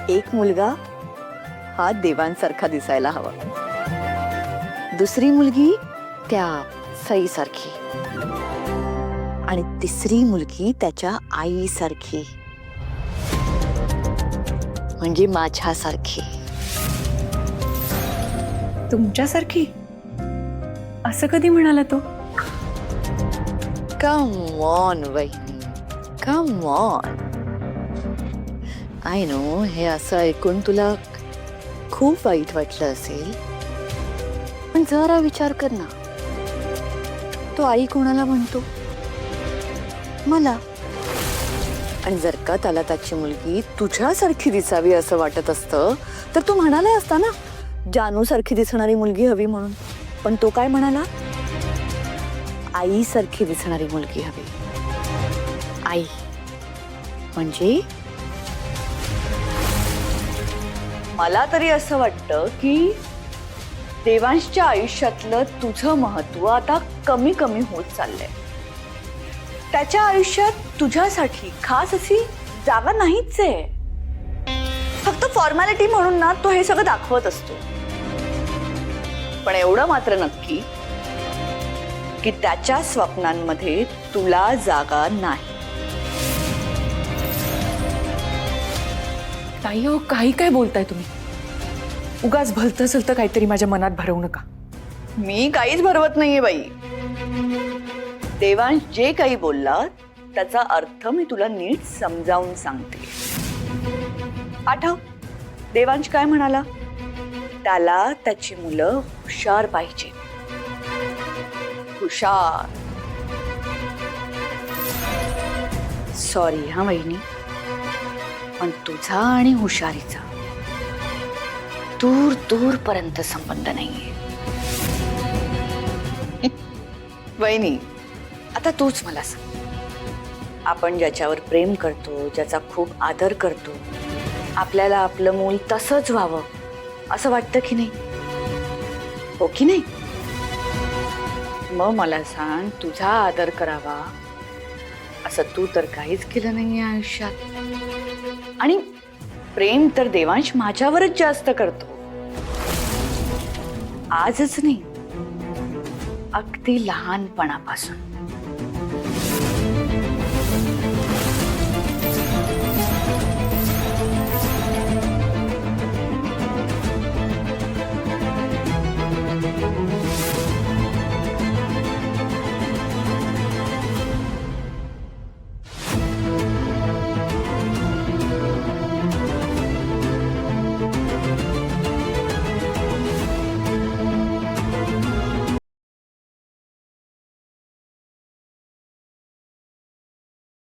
एक मुलगा हा देवांसारखा दिसायला हवा, दुसरी मुलगी त्या सईसारखी आणि तिसरी मुलगी त्याच्या आईसारखी, म्हणजे माझ्यासारखी. तुमच्यासारखी? असं कधी म्हणाला तो? कम ऑन वहिनी, कम ऑन. आय नो हे असं ऐकून तुला खूप वाईट वाटलं असेल, पण जरा विचार कर ना, तो आई कोणाला म्हणतो? मला. आणि जर का त्याला त्याची मुलगी तुझ्यासारखी दिसावी असं वाटत असतं तर तू म्हणाला असता ना जानू सारखी दिसणारी मुलगी हवी म्हणून. पण तो काय म्हणाला? आई सारखी दिसणारी मुलगी हवी. आई म्हणजे मला तरी असं वाटतं की देवांशच्या आयुष्यातलं तुझं महत्व आता कमी कमी होत चाललंय. त्याच्या आयुष्यात तुझ्यासाठी खास अशी जागा नाहीच आहे. फक्त फॉर्मॅलिटी म्हणून ना तो हे सगळं दाखवत असतो. पण एवढं मात्र नक्की की त्याच्या स्वप्नांमध्ये तुला जागा नाही. ताई हो, काही काय बोलताय तुम्ही? उगाच भलतं सलतं काहीतरी माझ्या मनात भरवू नका. मी काहीच भरवत नाहीये बाई. देवांश जे काही बोलला त्याचा अर्थ मी तुला नीट समजावून सांगते. आठव देवांश काय म्हणाला? त्याला त्याची मुलं हुशार पाहिजे. हुशार. सॉरी हा वहिनी, पण तुझा आणि हुशारीचा दूर दूर पर्यंत संबंध नाहीये. वहिनी आता तूच मला सांग, आपण ज्याच्यावर प्रेम करतो, ज्याचा खूप आदर करतो, आपल्याला आपलं मूल तसंच व्हावं असं वाटतं की नाही? हो की नाही? मग मला सांग, तुझा आदर करावा असं तू तर काहीच केलं नाहीये आयुष्यात. आणि प्रेम तर देवांश माझ्यावरच जास्त करतो. आजच नाही, अगदी लहानपणापासून.